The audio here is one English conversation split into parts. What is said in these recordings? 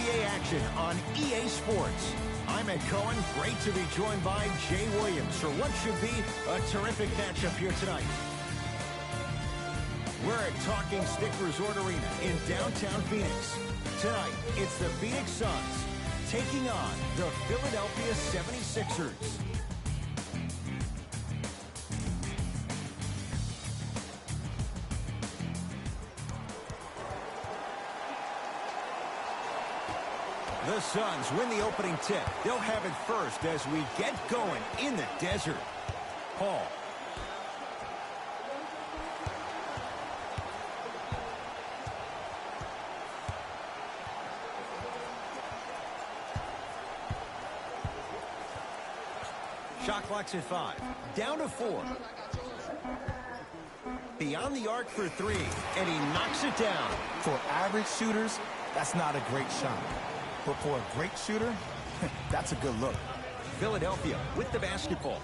NBA action on EA Sports. I'm Ed Cohen. Great to be joined by Jay Williams for what should be a terrific matchup here tonight. We're at Talking Stick Resort Arena in downtown Phoenix. Tonight, it's the Phoenix Suns taking on the Philadelphia 76ers. The Suns win the opening tip. They'll have it first as we get going in the desert. Paul. Shot clock's at 5. Down to 4. Beyond the arc for 3, and he knocks it down. For average shooters, that's not a great shot. But for a great shooter, that's a good look. Philadelphia with the basketball.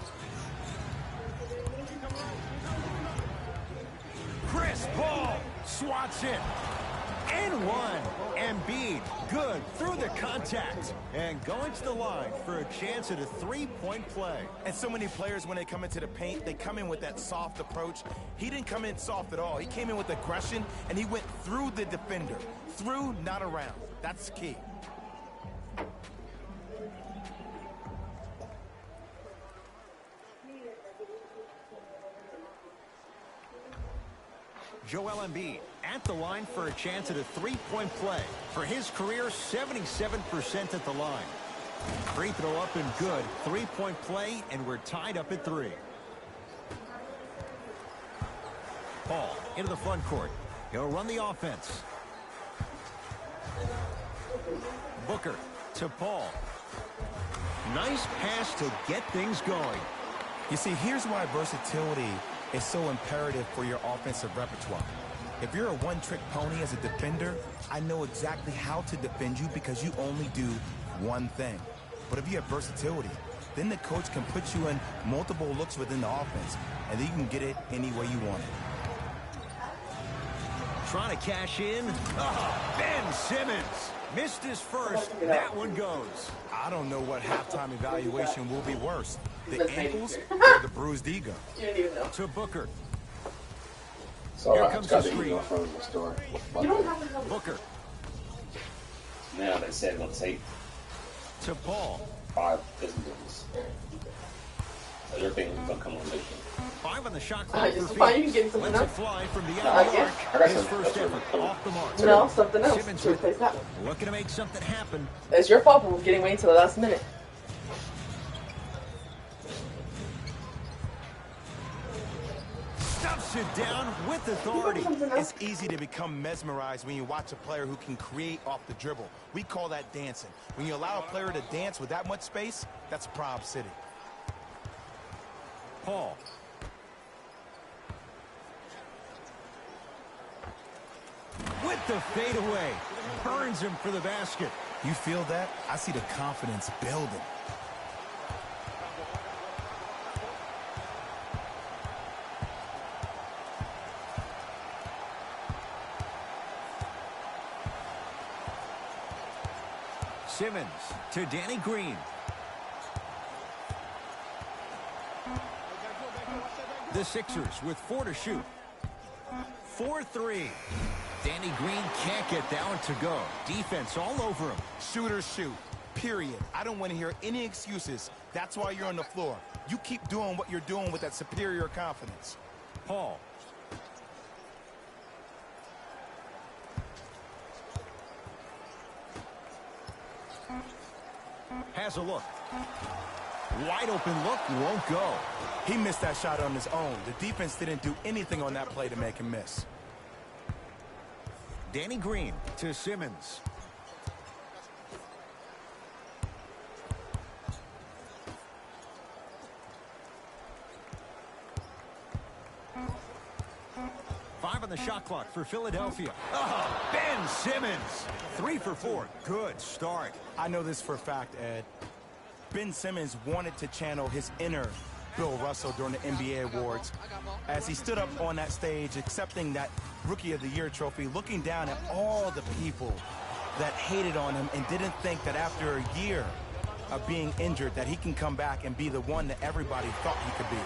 Chris Paul swats it. And one. Embiid, good through the contact. And going to the line for a chance at a three-point play. And so many players, when they come into the paint, they come in with that soft approach. He didn't come in soft at all. He came in with aggression, and he went through the defender. Through, not around. That's key. Joel Embiid at the line for a chance at a three-point play. For his career, 77% at the line. Free throw up and good. Three-point play, and we're tied up at 3. Paul into the front court. He'll run the offense. Booker to Paul. Nice pass to get things going. You see, here's why versatility is so imperative for your offensive repertoire. If you're a one-trick pony as a defender, I know exactly how to defend you because you only do one thing. But if you have versatility, then the coach can put you in multiple looks within the offense, and then you can get it any way you want it. Trying to cash in. Oh, Ben Simmons missed his first. That one goes. I don't know what halftime evaluation will be worse, the ankles or the bruised ego. You didn't even know. To Booker. So Here I comes got the the screen. email from the store. You don't have to know. Booker Now they said it'll take to Paul. 5 business days. So everything is gonna come on later. 5 on the shot clock It's for fine, you Phoenix. can get something Lets it else. fly from I beyond the guess. arc. I got His some- first that's effort off the mark. No, something else Simmons to replace that one. looking to make something happen. It's your fault for getting waiting till the last minute. Stuffs it down with authority. It's easy to become mesmerized when you watch a player who can create off the dribble. We call that dancing. When you allow a player to dance with that much space, that's Prob City. Paul. With the fadeaway. Burns him for the basket. You feel that? I see the confidence building. Simmons to Danny Green. The Sixers with 4 to shoot. 4-3. Danny Green can't get that one to go. Defense all over him. Shooters shoot, period. I don't want to hear any excuses. That's why you're on the floor. You keep doing what you're doing with that superior confidence. Paul. Has a look. Wide open look, won't go. He missed that shot on his own. The defense didn't do anything on that play to make him miss. Danny Green to Simmons. Five on the shot clock for Philadelphia. Oh, Ben Simmons. 3 for 4. Good start. I know this for a fact, Ed. Ben Simmons wanted to channel his inner Bill Russell during the NBA awards as he stood up on that stage accepting that Rookie of the Year trophy, looking down at all the people that hated on him and didn't think that after a year of being injured that he can come back and be the one that everybody thought he could be.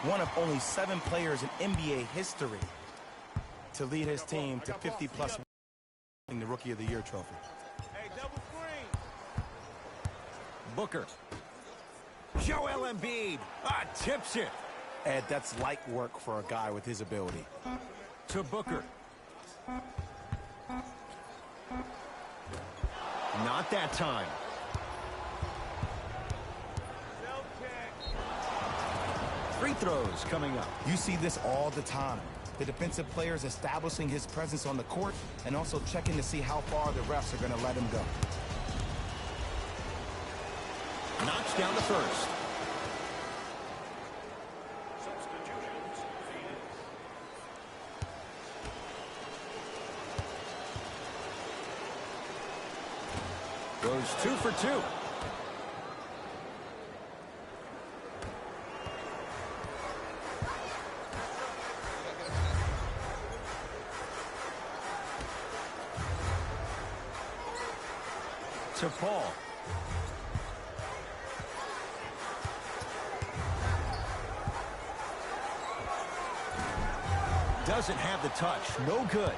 One of only 7 players in NBA history to lead his team to 50-plus winning the Rookie of the Year trophy. Hey, double screen. Booker. Joel Embiid. Tips it. Ed, that's light work for a guy with his ability. To Booker. Not that time. Free throws coming up. You see this all the time. The defensive players establishing his presence on the court and also checking to see how far the refs are going to let him go. Knocks down the first. Goes 2 for 2. To Paul. Doesn't have the touch. No good.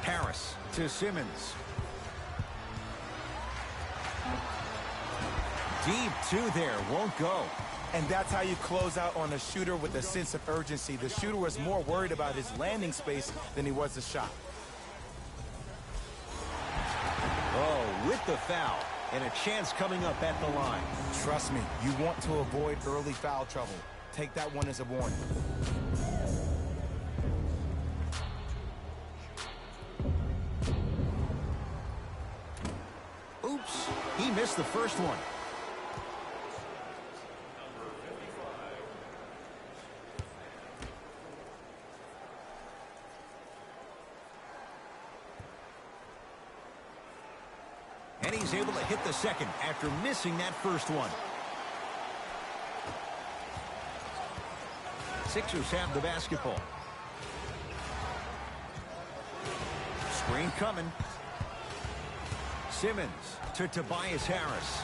Harris to Simmons. Deep 2 there, won't go. And that's how you close out on a shooter with a sense of urgency. The shooter was more worried about his landing space than he was the shot. Oh, with the foul. And a chance coming up at the line. Trust me, you want to avoid early foul trouble. Take that one as a warning. Oops, he missed the first one. And he's able to hit the second after missing that first one. Sixers have the basketball. Screen coming. Simmons to Tobias Harris.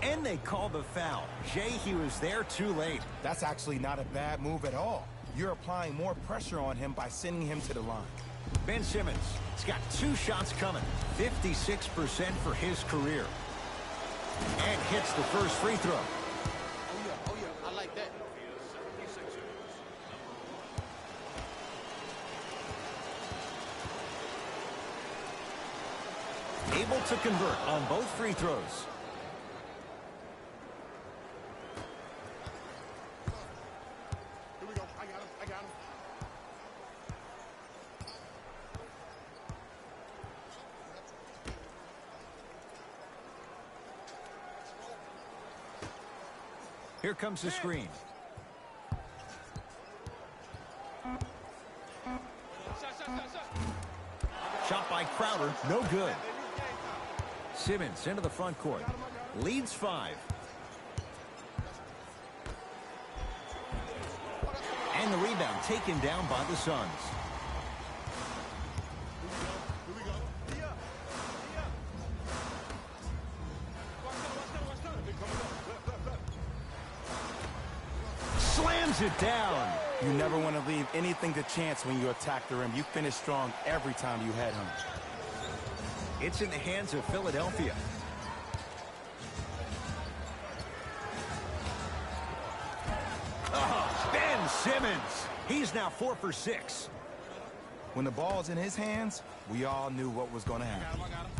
And they call the foul. Jay, he was there too late. That's actually not a bad move at all. You're applying more pressure on him by sending him to the line. Ben Simmons has got 2 shots coming. 56% for his career. And hits the first free throw. Oh yeah, I like that. Able to convert on both free throws. Here we go. I got him. Here comes the screen. Shot by Crowder, no good. Simmons into the front court. Leads 5. And the rebound taken down by the Suns. Slams it down. You never want to leave anything to chance when you attack the rim. You finish strong every time you head home. It's in the hands of Philadelphia. Oh, Ben Simmons. He's now 4 for 6. When the ball's in his hands, we all knew what was going to happen. I got him.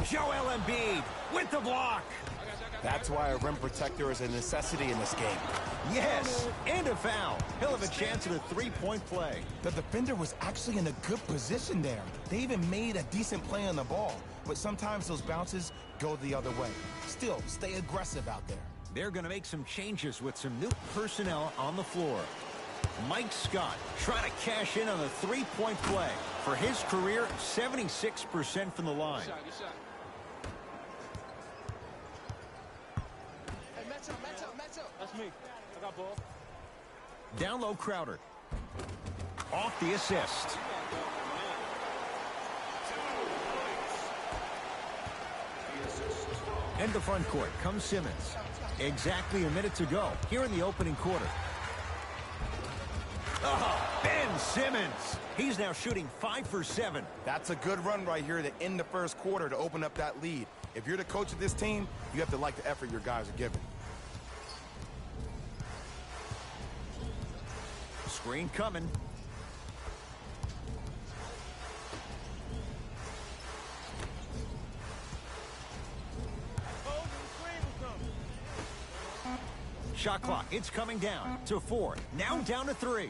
Joel Embiid with the block. I got That's why a rim protector is a necessity in this game. Yes, and a foul. He'll have a chance at a three-point play. The defender was actually in a good position there. They even made a decent play on the ball, but sometimes those bounces go the other way. Still, stay aggressive out there. They're going to make some changes with some new personnel on the floor. Mike Scott trying to cash in on a three-point play. For his career, 76% from the line. Good shot. Hey, match up. That's me. I got ball. Down low, Crowder. Off the assist. And the front court comes Simmons. Exactly a minute to go here in the opening quarter. Oh, Ben Simmons. He's now shooting 5 for 7. That's a good run right here to end the first quarter to open up that lead. If you're the coach of this team, you have to like the effort your guys are giving. Screen coming. Shot clock, it's coming down to 4. Now down to 3.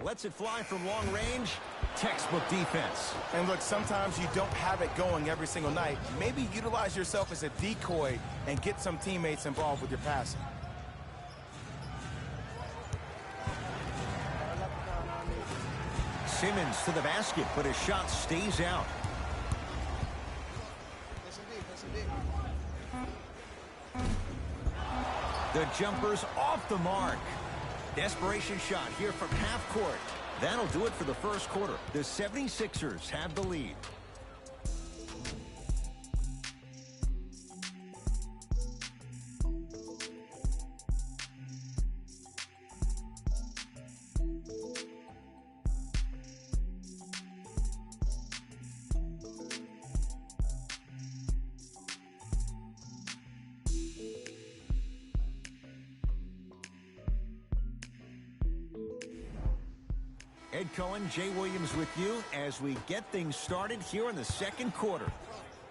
Lets it fly from long range. Textbook defense. And look, sometimes you don't have it going every single night. Maybe utilize yourself as a decoy and get some teammates involved with your passing. Simmons to the basket, but his shot stays out. The jumper's off the mark. Desperation shot here from half court. That'll do it for the first quarter. The 76ers have the lead. Ed Cohen, Jay Williams with you as we get things started here in the second quarter.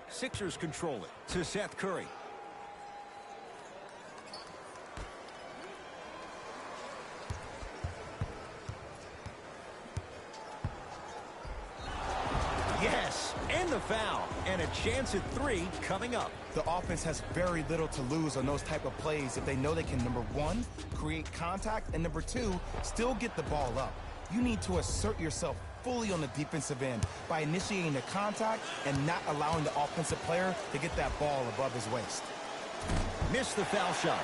Sixers control it to Seth Curry. Yes, and the foul, and a chance at 3 coming up. The offense has very little to lose on those type of plays if they know they can, number 1, create contact, and number 2, still get the ball up. You need to assert yourself fully on the defensive end by initiating the contact and not allowing the offensive player to get that ball above his waist. Missed the foul shot.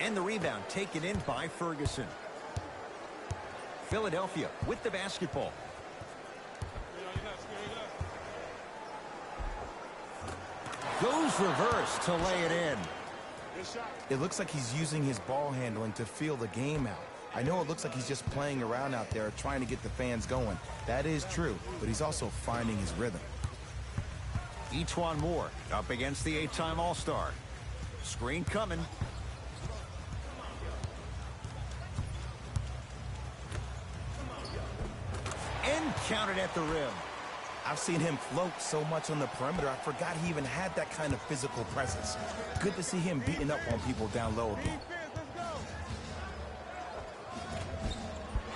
And the rebound taken in by Ferguson. Philadelphia with the basketball. Goes reverse to lay it in. It looks like he's using his ball handling to feel the game out. I know it looks like he's just playing around out there trying to get the fans going. That is true, but he's also finding his rhythm. Etuan Moore up against the 8-time All-Star. Screen coming. And counted at the rim. I've seen him float so much on the perimeter, I forgot he even had that kind of physical presence. Good to see him beating up on people down low again.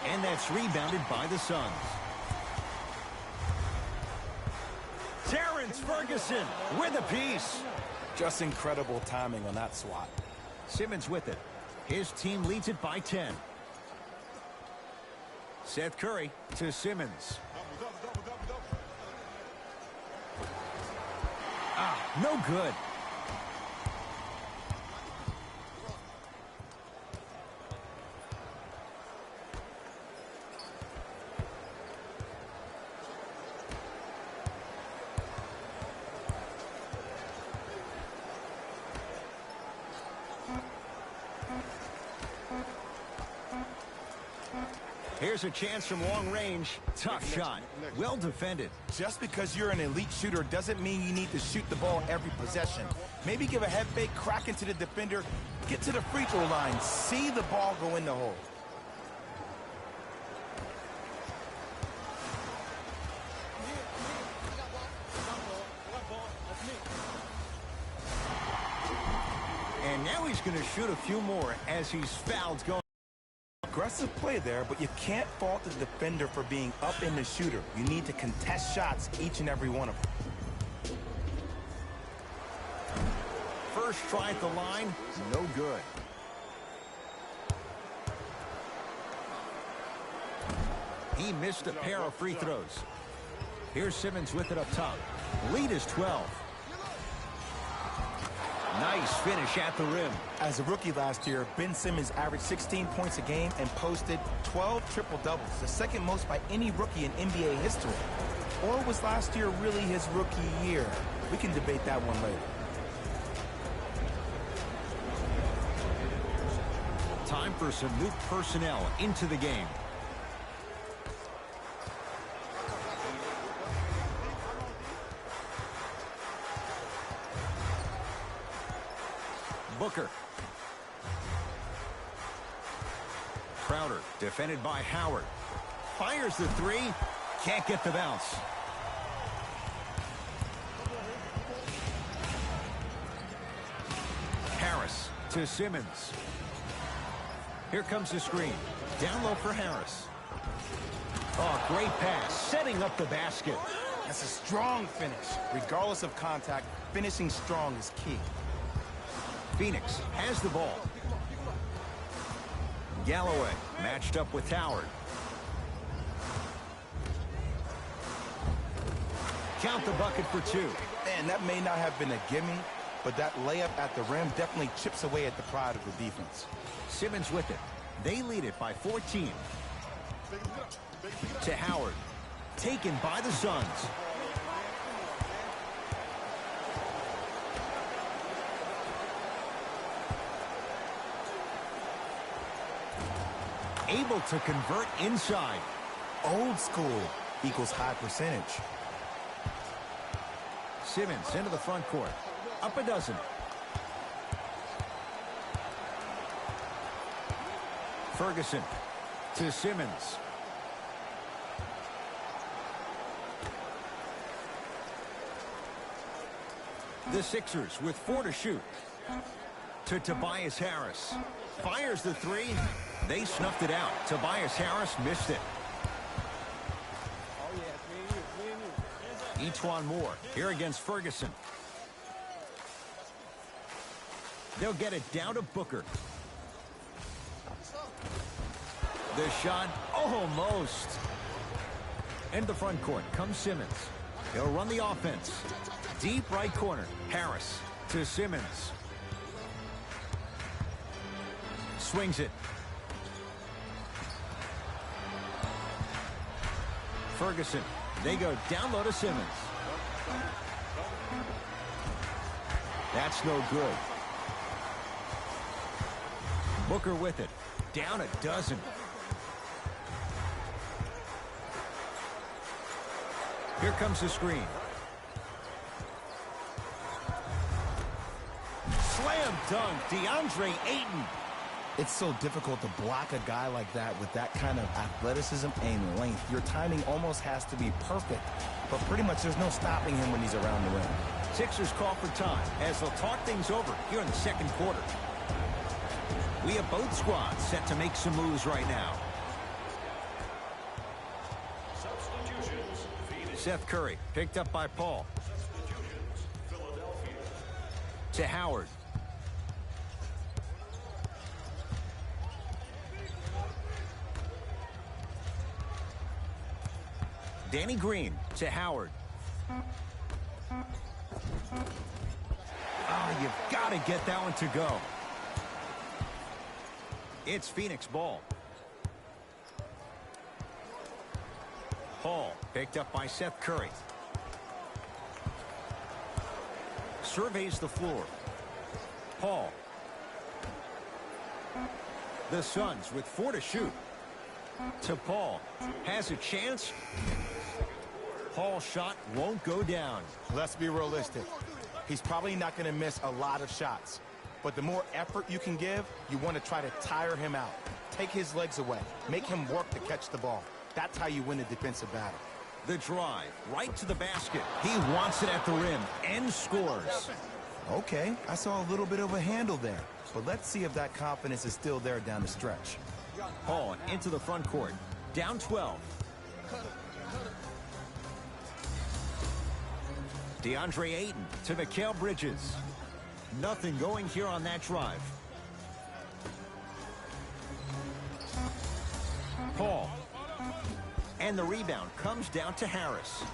And that's rebounded by the Suns. Terrence Ferguson with a piece. Just incredible timing on that swat. Simmons with it. His team leads it by 10. Seth Curry to Simmons. Ah, no good. Here's a chance from long range. Tough shot. Well defended. Just because you're an elite shooter doesn't mean you need to shoot the ball every possession. Maybe give a head fake, crack into the defender, get to the free throw line, see the ball go in the hole. And now he's going to shoot a few more as he's fouled going. Aggressive play there, but you can't fault the defender for being up in the shooter. You need to contest shots, each and every one of them. First try at the line, no good. He missed a pair of free throws. Here's Simmons with it up top. Lead is 12. Nice finish at the rim. As a rookie last year, Ben Simmons averaged 16 points a game and posted 12 triple-doubles, the second most by any rookie in NBA history. Or was last year really his rookie year? We can debate that one later. Time for some new personnel into the game. Booker. Crowder, defended by Howard. Fires the three. Can't get the bounce. Harris to Simmons. Here comes the screen. Down low for Harris. Oh, great pass. Setting up the basket. That's a strong finish. Regardless of contact, finishing strong is key. Phoenix has the ball. Galloway matched up with Howard. Count the bucket for two. And that may not have been a gimme, but that layup at the rim definitely chips away at the pride of the defense. Simmons with it. They lead it by 14. To Howard. Taken by the Suns. Able to convert inside. Old school equals high percentage. Simmons into the front court. Up a dozen. Ferguson to Simmons. The Sixers with 4 to shoot. To Tobias Harris. Fires the three. They snuffed it out. Tobias Harris missed it. Etuan Moore here against Ferguson. They'll get it down to Booker. The shot almost. In the front court comes Simmons. He'll run the offense. Deep right corner. Harris to Simmons. Swings it. Ferguson. They go down low to Simmons. That's no good. Booker with it. Down a dozen. Here comes the screen. Slam dunk, DeAndre Ayton. It's so difficult to block a guy like that with that kind of athleticism and length. Your timing almost has to be perfect, but pretty much there's no stopping him when he's around the rim. Sixers call for time as they'll talk things over here in the second quarter. We have both squads set to make some moves right now. Seth Curry picked up by Paul. To Howard. Danny Green to Howard. Oh, you've got to get that one to go. It's Phoenix ball. Paul picked up by Seth Curry. Surveys the floor. Paul. The Suns with 4 to shoot. To Paul. Has a chance. Paul's shot won't go down. Let's be realistic. He's probably not going to miss a lot of shots. But the more effort you can give, you want to try to tire him out. Take his legs away. Make him work to catch the ball. That's how you win a defensive battle. The drive, right to the basket. He wants it at the rim and scores. Okay, I saw a little bit of a handle there. But let's see if that confidence is still there down the stretch. Paul into the front court. Down 12. DeAndre Ayton to Mikal Bridges. Nothing going here on that drive. Paul. And the rebound comes down to Harris.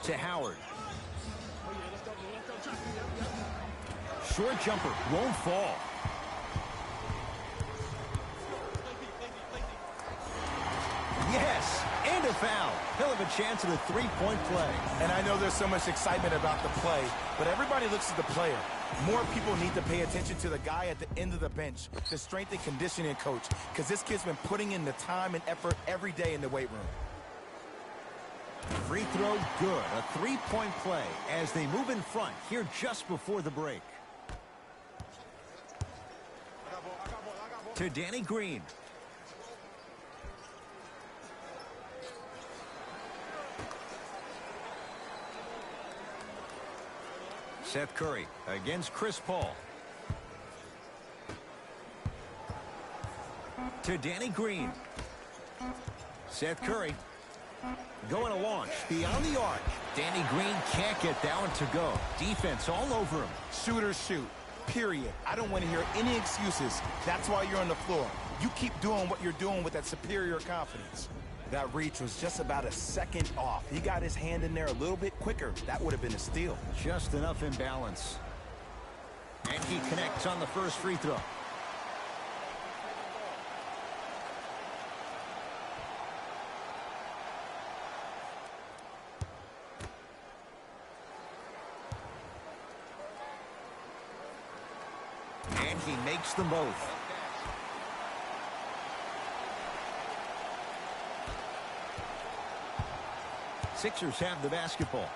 To Howard. Short jumper won't fall. Yes, and a foul. He'll have a chance at a three-point play. And I know there's so much excitement about the play, but everybody looks at the player. More people need to pay attention to the guy at the end of the bench, the strength and conditioning coach, because this kid's been putting in the time and effort every day in the weight room. Free throw good. A three-point play as they move in front here just before the break. To Danny Green. Seth Curry against Chris Paul. To Danny Green. Seth Curry. Going to launch beyond the arc. Danny Green can't get that one to go. Defense all over him. Shooters shoot, period. I don't want to hear any excuses. That's why you're on the floor. You keep doing what you're doing with that superior confidence. That reach was just about a second off. He got his hand in there a little bit quicker. That would have been a steal. Just enough imbalance. And he connects on the first free throw. And he makes them both. Sixers have the basketball.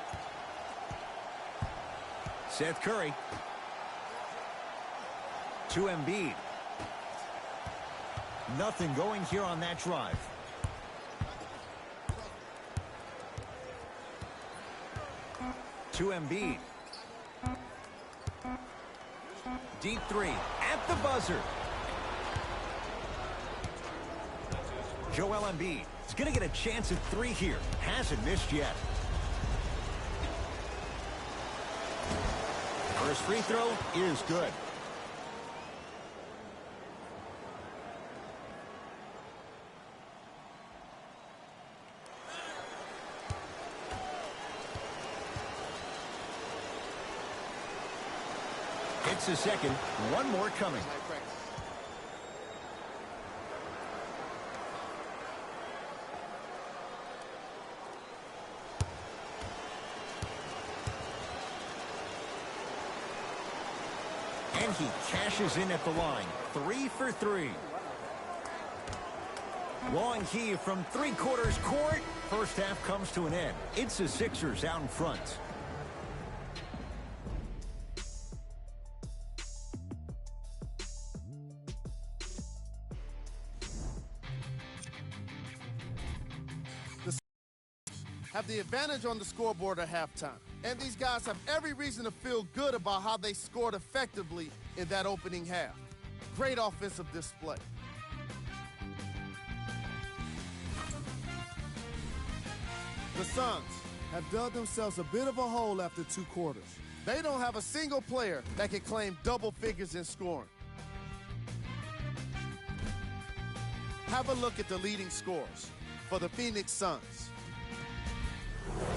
Seth Curry. To Embiid. Nothing going here on that drive. To Embiid. Deep three at the buzzer. Joel Embiid is going to get a chance at three here. Hasn't missed yet. First free throw is good. It's a second. One more coming. And he cashes in at the line. 3 for 3. Long heave from three-quarters court. First half comes to an end. It's the Sixers out in front. Have the advantage on the scoreboard at halftime. And these guys have every reason to feel good about how they scored effectively in that opening half. Great offensive display. The Suns have dug themselves a bit of a hole after 2 quarters. They don't have a single player that can claim double figures in scoring. Have a look at the leading scorers for the Phoenix Suns.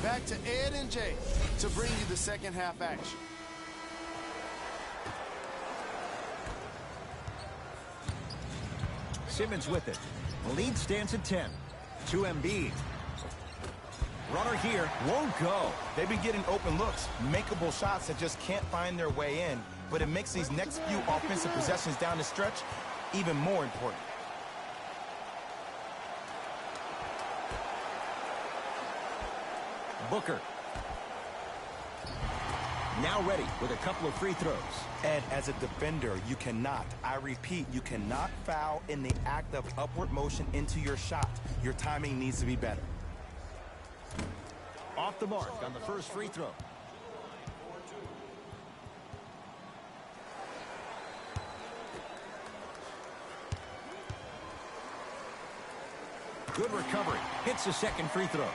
Back to Ed and Jay to bring you the second half action. Simmons with it. The lead stands at 10. To Embiid. Runner here won't go. They've been getting open looks, makeable shots that just can't find their way in. but it makes these next few offensive possessions down the stretch even more important. Booker. Now ready with a couple of free throws. Ed, as a defender, you cannot, I repeat, you cannot foul in the act of upward motion into your shot. Your timing needs to be better. Off the mark on the first free throw. Good recovery. Hits the second free throw.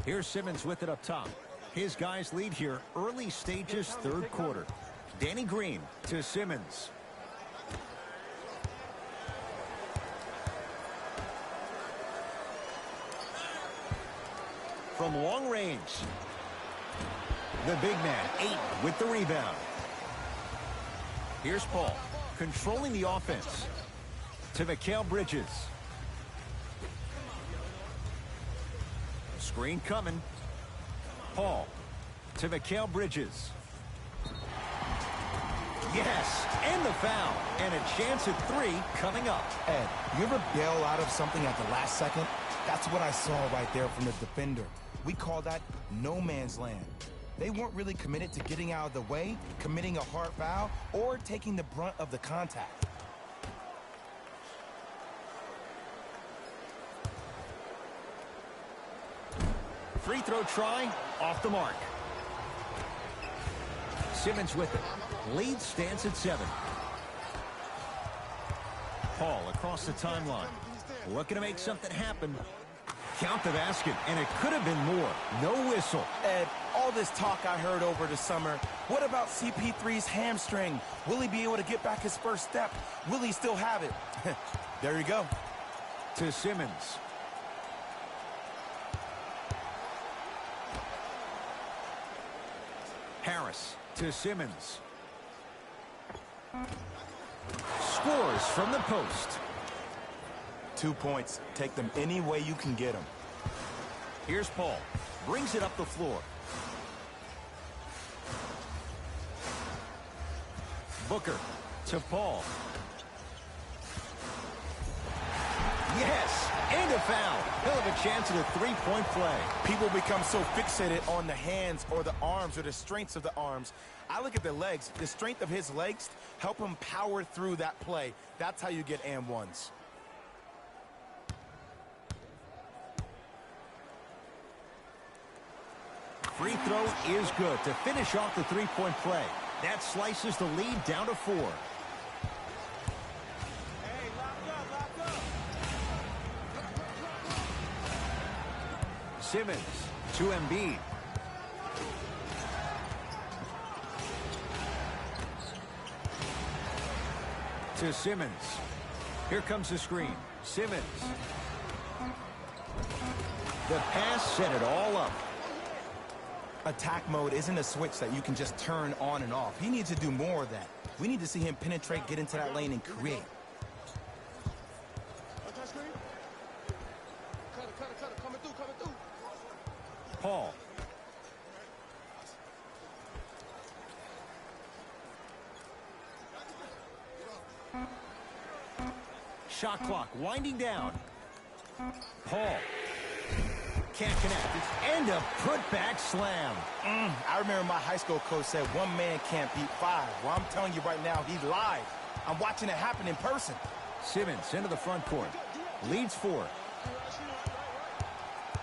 Here's Simmons with it up top. His guys lead here early stages, third quarter. Danny Green to Simmons. From long range. The big man, Ayton with the rebound. Here's Paul, controlling the offense. To Mikal Bridges. Screen coming. Paul to Mikal Bridges. Yes, and the foul. And a chance at three coming up. Ed, you ever bail out of something at the last second? That's what I saw right there from the defender. We call that no man's land. They weren't really committed to getting out of the way, committing a hard foul, or taking the brunt of the contact. Free throw try, off the mark. Simmons with it. Lead stands at 7. Paul across the timeline. Looking to make something happen. Count the basket, and it could have been more. No whistle. Ed, all this talk I heard over the summer, what about CP3's hamstring? Will he be able to get back his first step? Will he still have it? There you go. To Simmons. Harris to Simmons. Scores from the post. 2 points. Take them any way you can get them. Here's Paul. Brings it up the floor. Booker to Paul. Yes, and a foul. He'll have a chance at a three-point play. People become so fixated on the hands or the arms or the strengths of the arms. I look at the legs. The strength of his legs help him power through that play. That's how you get and ones. Free throw is good to finish off the three-point play. That slices the lead down to 4. Hey, lock up. Simmons to Embiid. To Simmons. Here comes the screen. Simmons. The pass set it all up. Attack mode isn't a switch that you can just turn on and off. He needs to do more of that. We need to see him penetrate, get into that lane, and create. Coming through. Paul. Shot clock winding down. Paul. Can't connect. And a put-back slam. I remember my high school coach said 1 man can't beat 5. Well, I'm telling you right now, he's live. I'm watching it happen in person. Simmons into the front court. Leads 4.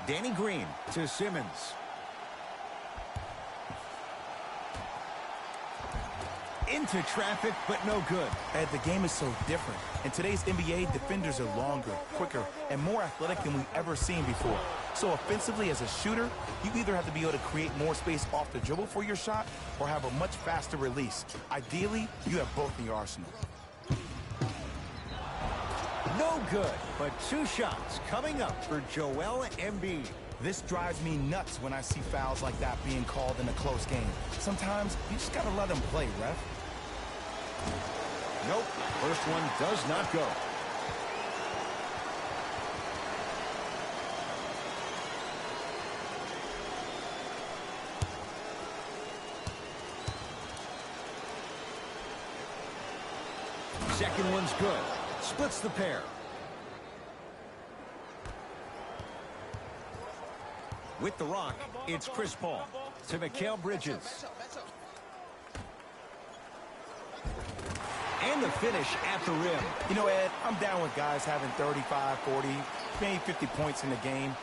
Danny Green to Simmons. Into traffic, but no good. Ed, the game is so different. In today's NBA, defenders are longer, quicker, and more athletic than we've ever seen before. So offensively, as a shooter, you either have to be able to create more space off the dribble for your shot or have a much faster release. Ideally, you have both in your arsenal. No good, but 2 shots coming up for Joel Embiid. This drives me nuts when I see fouls like that being called in a close game. Sometimes you just gotta let them play, ref. Nope, first one does not go. Second one's good. Splits the pair. With the rock, it's Chris Paul to Mikal Bridges. And the finish at the rim. You know, Ed, I'm down with guys having 35, 40, maybe 50 points in the game.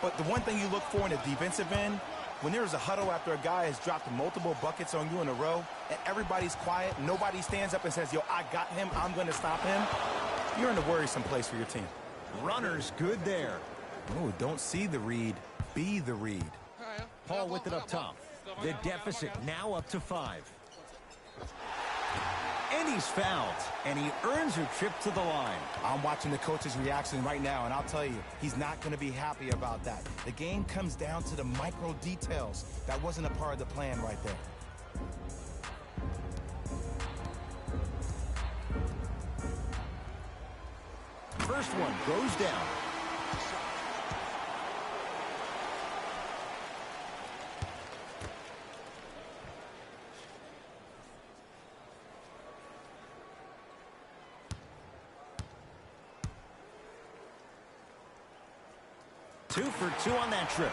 But the one thing you look for in the defensive end, when there's a huddle after a guy has dropped multiple buckets on you in a row, and everybody's quiet, nobody stands up and says, yo, I got him, I'm going to stop him, you're in a worrisome place for your team. Runner's good there. Oh, don't see the read, be the read. Paul with it up top. The deficit now up to 5. And he's fouled, and he earns a trip to the line. I'm watching the coach's reaction right now, and I'll tell you, he's not going to be happy about that. The game comes down to the micro details. That wasn't a part of the plan right there. First one goes down. Two for 2 on that trip.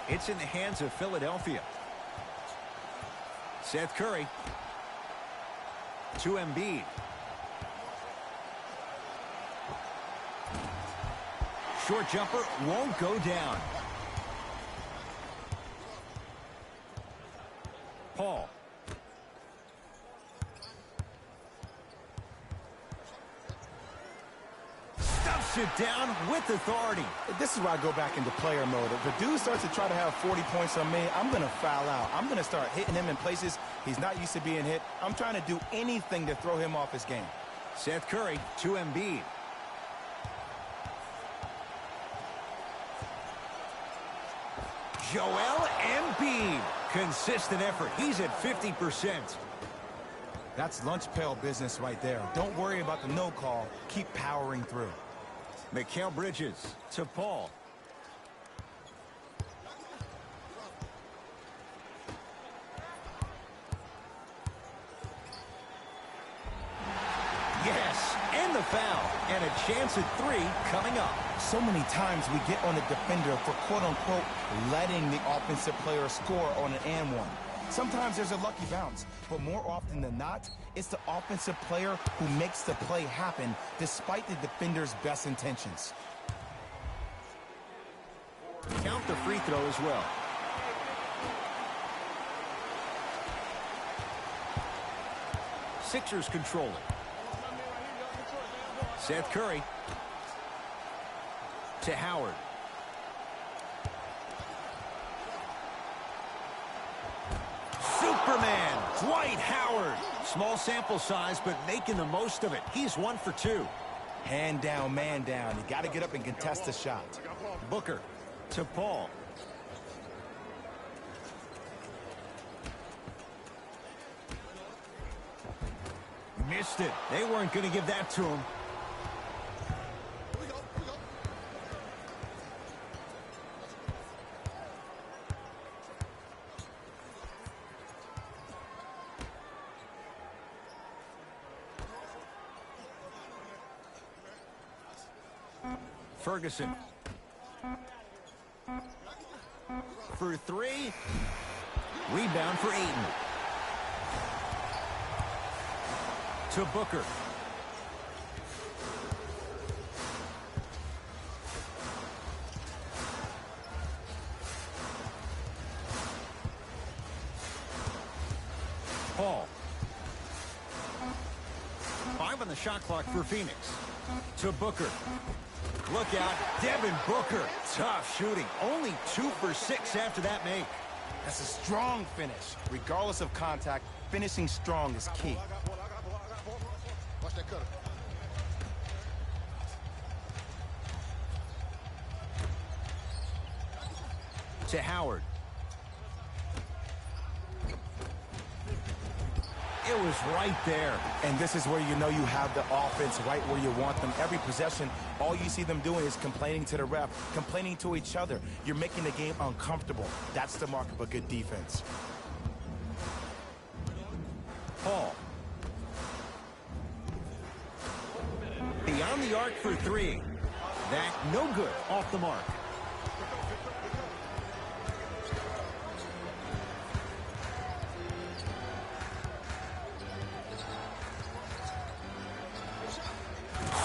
It's in the hands of Philadelphia. Seth Curry to Embiid. Short jumper won't go down. Paul. Stuffs it down with authority. This is where I go back into player mode. If a dude starts to try to have 40 points on me, I'm going to foul out. I'm going to start hitting him in places he's not used to being hit. I'm trying to do anything to throw him off his game. Seth Curry to Embiid. Joel Embiid. Consistent effort. He's at 50%. That's lunch pail business right there. Don't worry about the no call. Keep powering through. Mikal Bridges to Paul. Yes, and the foul. And a chance at 3 coming up. So many times we get on a defender for quote-unquote letting the offensive player score on an and one. Sometimes there's a lucky bounce, but more often than not, it's the offensive player who makes the play happen despite the defender's best intentions. Count the free throw as well. Sixers control it. Seth Curry to Howard. Superman, Dwight Howard. Small sample size, but making the most of it. He's 1 for 2. Hand down, man down. You got to get up and contest the shot. Booker to Paul. Missed it. They weren't going to give that to him. Ferguson for 3. Rebound for Ayton. To Booker. Paul. 5 on the shot clock for Phoenix. To Booker. Look out, Devin Booker. Tough shooting. Only 2 for 6 after that make. That's a strong finish. Regardless of contact, finishing strong is key. Watch that cutter. To Howard. It was right there. And this is where you know you have the offense right where you want them. Every possession, all you see them doing is complaining to the ref, complaining to each other. You're making the game uncomfortable. That's the mark of a good defense. Paul. Beyond the arc for three. That no good, off the mark.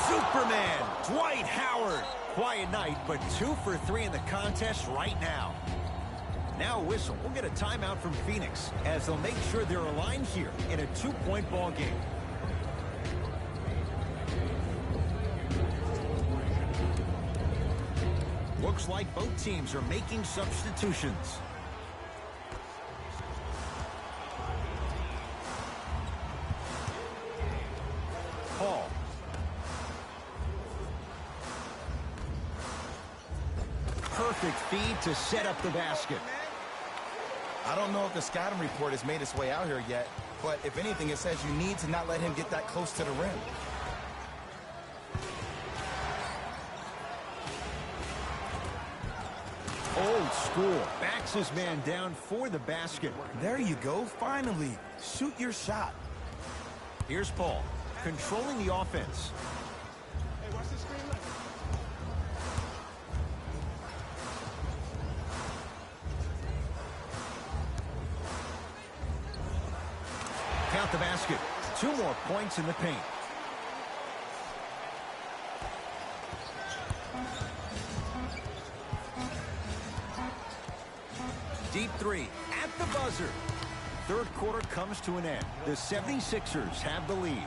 Superman, Dwight Howard. Quiet night, but 2 for 3 in the contest right now. Now a whistle. We'll get a timeout from Phoenix as they'll make sure they're aligned here in a 2-point ball game. Looks like both teams are making substitutions. Paul. Perfect feed to set up the basket. I don't know if the scouting report has made its way out here yet, but if anything, it says you need to not let him get that close to the rim. Old school. Backs his man down for the basket. There you go. Finally, shoot your shot. Here's Paul, controlling the offense. Hey, watch the screen left. Count the basket. 2 more points in the paint. Deep three at the buzzer. Third quarter comes to an end. The 76ers have the lead.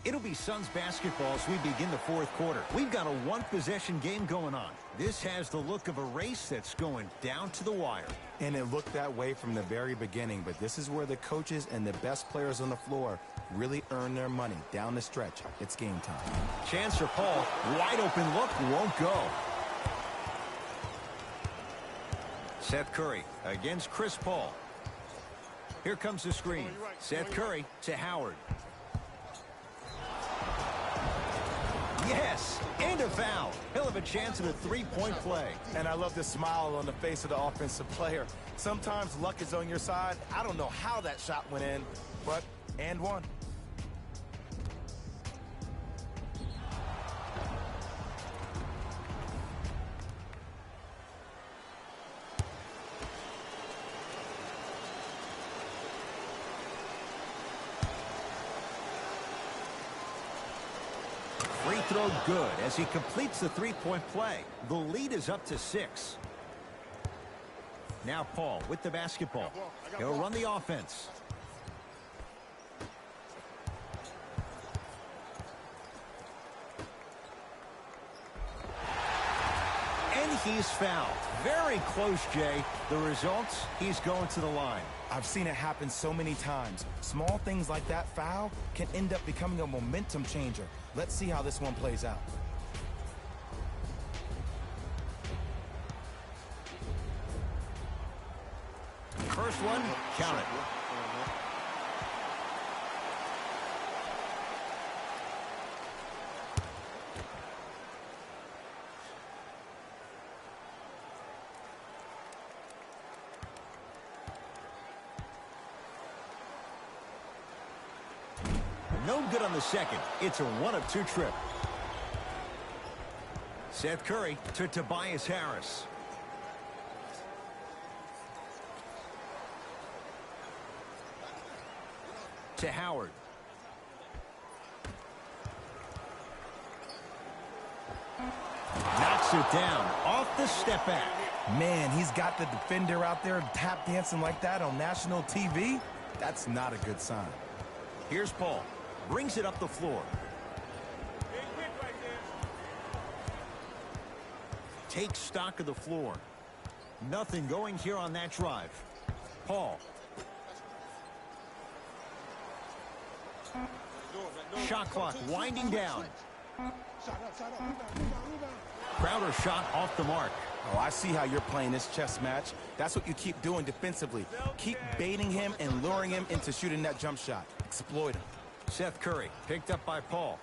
It'll be Suns basketball as we begin the fourth quarter. We've got a one-possession game going on. This has the look of a race that's going down to the wire. And it looked that way from the very beginning, but this is where the coaches and the best players on the floor really earn their money. Down the stretch, it's game time. Chance for Paul. Wide open look, won't go. Seth Curry against Chris Paul. Here comes the screen. Seth Curry to Howard. Yes, and a foul. He'll have a chance at a three-point play. And I love the smile on the face of the offensive player. Sometimes luck is on your side. I don't know how that shot went in, but and one. Free throw good as he completes the three-point play. The lead is up to 6. Now Paul with the basketball. He'll run the offense. And he's fouled. Very close, Jay. The results, he's going to the line. I've seen it happen so many times. Small things like that foul can end up becoming a momentum changer. Let's see how this one plays out. First one, count it. No good on the second. It's a 1 of 2 trip. Seth Curry to Tobias Harris. To Howard. Knocks it down off the step back. Man, he's got the defender out there tap dancing like that on national TV. That's not a good sign. Here's Paul. Brings it up the floor. Takes stock of the floor. Nothing going here on that drive. Paul. Shot clock winding down. Crowder shot off the mark. Oh, I see how you're playing this chess match. That's what you keep doing defensively. Keep baiting him and luring him into shooting that jump shot. Exploit him. Seth Curry picked up by Paul.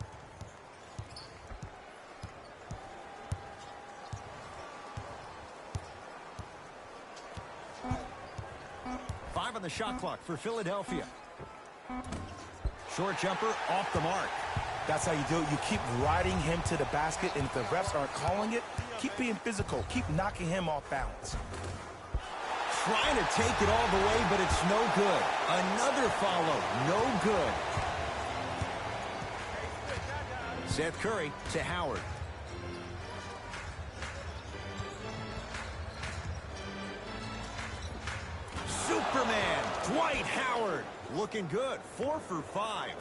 on the shot clock for Philadelphia. Short jumper off the mark. That's how you do it. You keep riding him to the basket, and if the refs aren't calling it, keep being physical. Keep knocking him off balance. Trying to take it all the way, but it's no good. Another follow, no good. Seth Curry to Howard. Superman, Dwight Howard. Looking good, 4 for 5.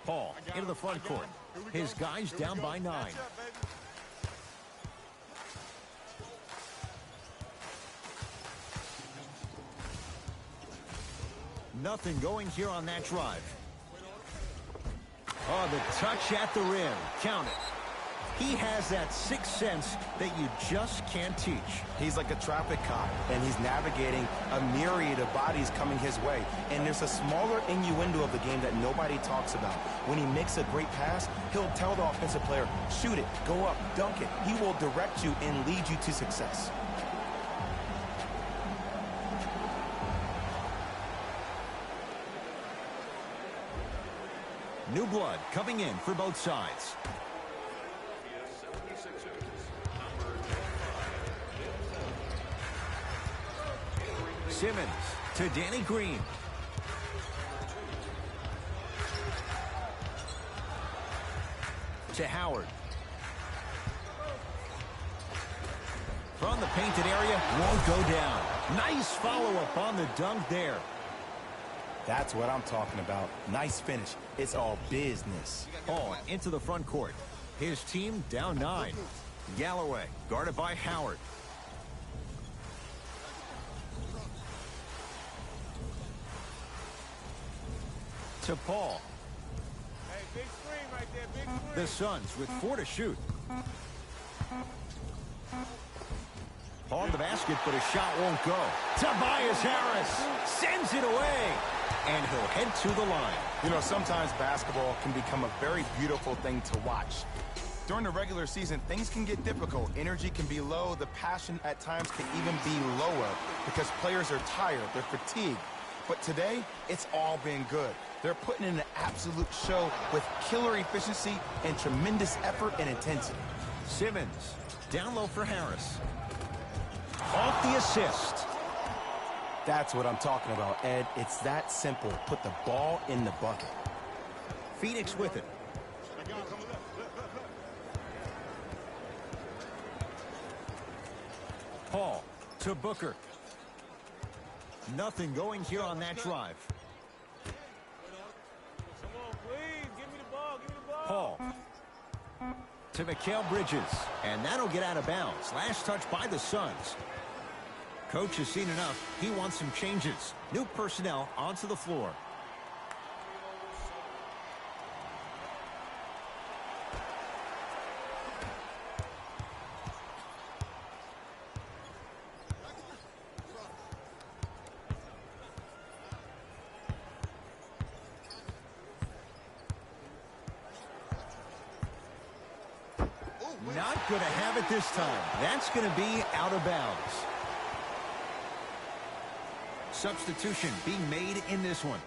Paul into the front court. His guys down by 9. Nothing going here on that drive. Oh, the touch at the rim. Count it. He has that sixth sense that you just can't teach. He's like a traffic cop, and he's navigating a myriad of bodies coming his way. And there's a smaller innuendo of the game that nobody talks about. When he makes a great pass, he'll tell the offensive player, shoot it, go up, dunk it. He will direct you and lead you to success. New blood coming in for both sides. Simmons to Danny Green. To Howard. From the painted area, won't go down. Nice follow-up on the dunk there. That's what I'm talking about. Nice finish. It's all business. Paul into the front court. His team down 9. Galloway guarded by Howard. To Paul. Hey, big screen right there, big screen. The Suns with 4 to shoot. On the basket, but a shot won't go. Tobias Harris sends it away, and he'll head to the line. You know, sometimes basketball can become a very beautiful thing to watch. During the regular season, things can get difficult. Energy can be low. The passion at times can even be lower because players are tired. They're fatigued. But today, it's all been good. They're putting in an absolute show with killer efficiency and tremendous effort and intensity. Simmons down low for Harris. Off the assist. That's what I'm talking about, Ed. It's that simple. Put the ball in the bucket. Phoenix with it. Paul to Booker. Nothing going here on that drive. Come on, please. Give me the ball. Give me the ball. Paul to Mikal Bridges. And that'll get out of bounds. Last touch by the Suns. Coach has seen enough. He wants some changes. New personnel onto the floor. Not going to have it this time. That's going to be out of bounds. Substitution being made in this one.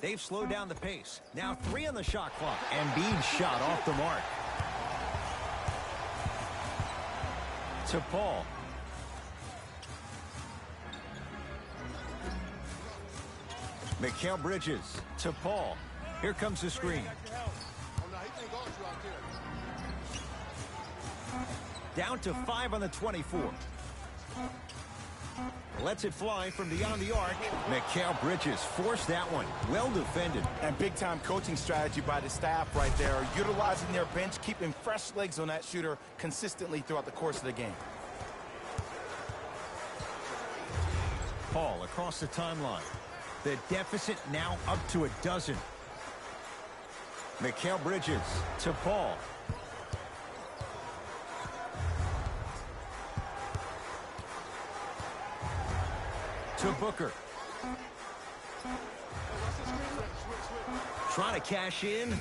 They've slowed down the pace. Now 3 on the shot clock. Embiid shot off the mark. To Paul. Mikal Bridges to Paul. Here comes the screen. Down to 5 on the 24. Lets it fly from beyond the arc. Mikal Bridges forced that one. Well defended. And big-time coaching strategy by the staff right there, utilizing their bench, keeping fresh legs on that shooter consistently throughout the course of the game. Paul across the timeline. The deficit now up to 12. Mikal Bridges to Paul. To Booker. Trying to cash in.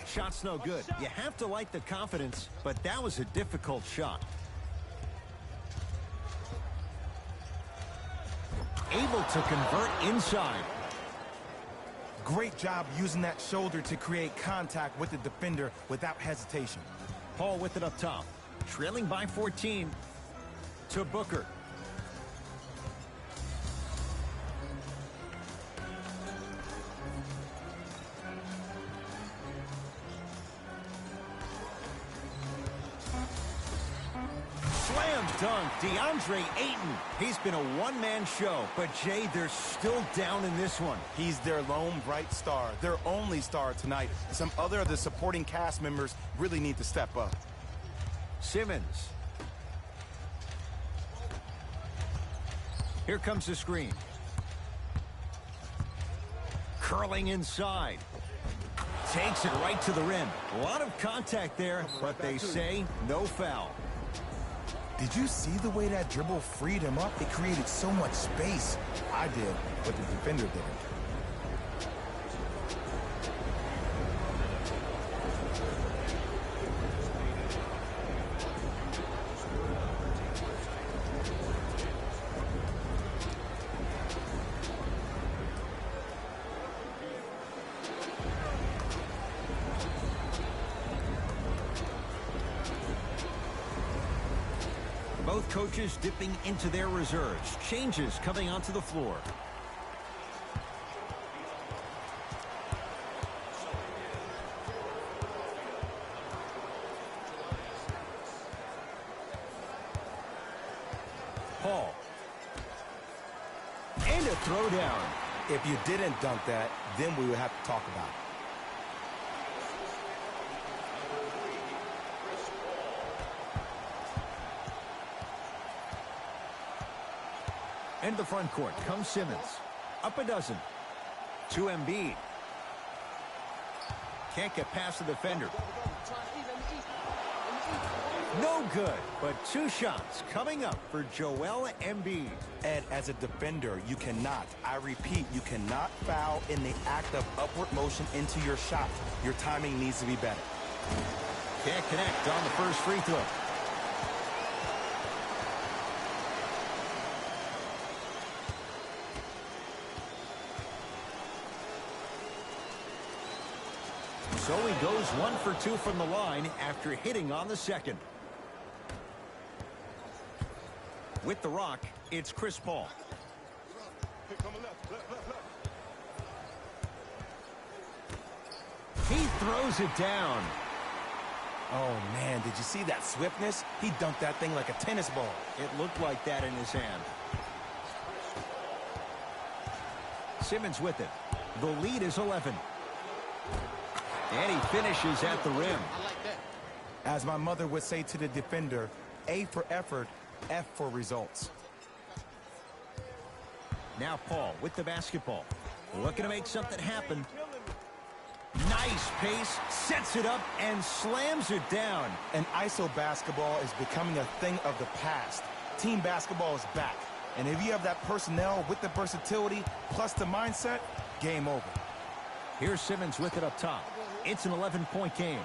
Shot's no good. You have to like the confidence, but that was a difficult shot. Able to convert inside. Great job using that shoulder to create contact with the defender without hesitation. Paul with it up top. Trailing by 14 to Booker. Slam dunk, DeAndre Ayton. He's been a one-man show, but Jay, they're still down in this one. He's their lone bright star, their only star tonight. Some other of the supporting cast members really need to step up. Simmons. Here comes the screen. Curling inside. Takes it right to the rim. A lot of contact there, but they say no foul. Did you see the way that dribble freed him up? It created so much space. I did, but the defender didn't. Both coaches dipping into their reserves. Changes coming onto the floor. Paul. And a throwdown. If you didn't dunk that, then we would have to talk about it. Into the front court comes Simmons. Up a dozen. To Embiid. Can't get past the defender. No good, but two shots coming up for Joel Embiid. Ed, as a defender, you cannot, I repeat, you cannot foul in the act of upward motion into your shot. Your timing needs to be better. Can't connect on the first free throw. So he goes 1 for 2 from the line after hitting on the second. With the rock, it's Chris Paul. He throws it down. Oh, man, did you see that swiftness? He dunked that thing like a tennis ball. It looked like that in his hand. Simmons with it. The lead is 11. And he finishes at the rim. As my mother would say to the defender, A for effort, F for results. Now Paul with the basketball. Looking to make something happen. Nice pace, sets it up, and slams it down. And ISO basketball is becoming a thing of the past. Team basketball is back. And if you have that personnel with the versatility plus the mindset, game over. Here's Simmons with it up top. It's an 11-point game.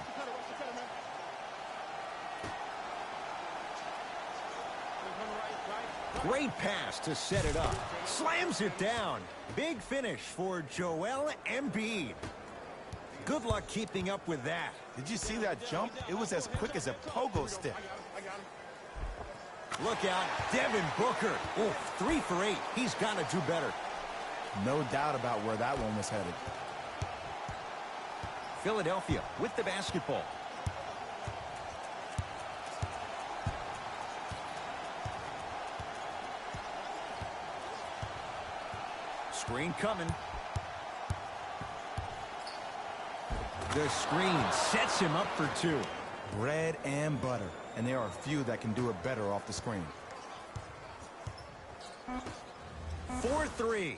Great pass to set it up. Slams it down. Big finish for Joel Embiid. Good luck keeping up with that. Did you see that jump? It was as quick as a pogo stick. Look out, Devin Booker. Oh, 3 for 8. He's got to do better. No doubt about where that one was headed. Philadelphia with the basketball. Screen coming. The screen sets him up for 2. Bread and butter. And there are a few that can do it better off the screen. 4-3.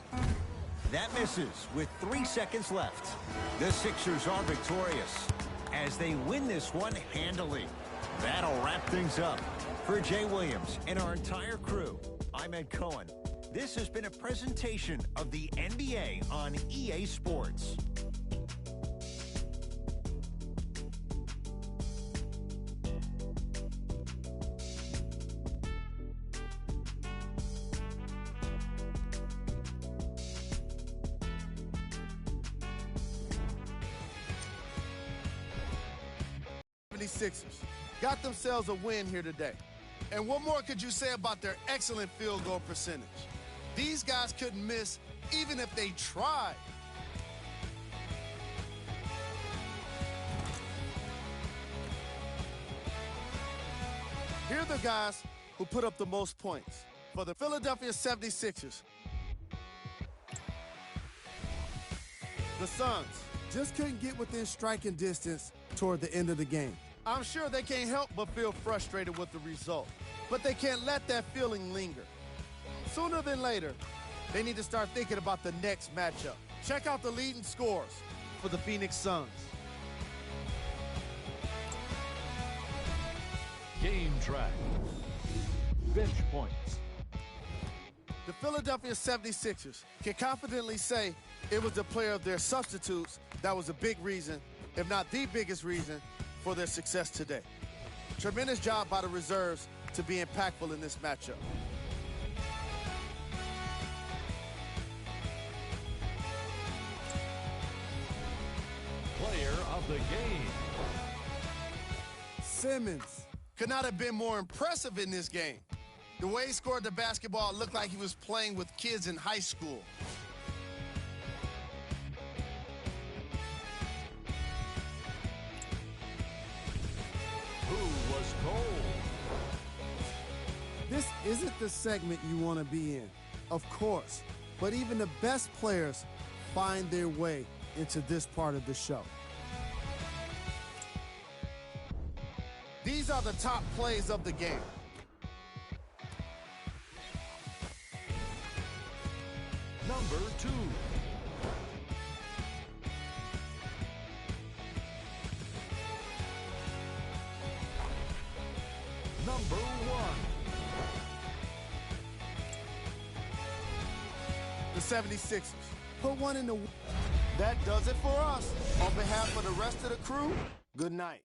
That misses with 3 seconds left. The Sixers are victorious as they win this one handily. That'll wrap things up. For Jay Williams and our entire crew, I'm Ed Cohen. This has been a presentation of the NBA on EA Sports. 76ers got themselves a win here today. And what more could you say about their excellent field goal percentage? These guys couldn't miss even if they tried. Here are the guys who put up the most points. For the Philadelphia 76ers, the Suns just couldn't get within striking distance toward the end of the game. I'm sure they can't help but feel frustrated with the result, but they can't let that feeling linger. Sooner than later, they need to start thinking about the next matchup. Check out the leading scorers for the Phoenix Suns. Game track. Bench points. The Philadelphia 76ers can confidently say it was the player of their substitutes that was a big reason, if not the biggest reason, for their success today. Tremendous job by the reserves to be impactful in this matchup. Player of the game. Simmons could not have been more impressive in this game. The way he scored the basketball looked like he was playing with kids in high school. Who was cold? This isn't the segment you want to be in, of course, but even the best players find their way into this part of the show. These are the top plays of the game. Number 2. Number 1. The 76ers put one in the... That does it for us. On behalf of the rest of the crew, good night.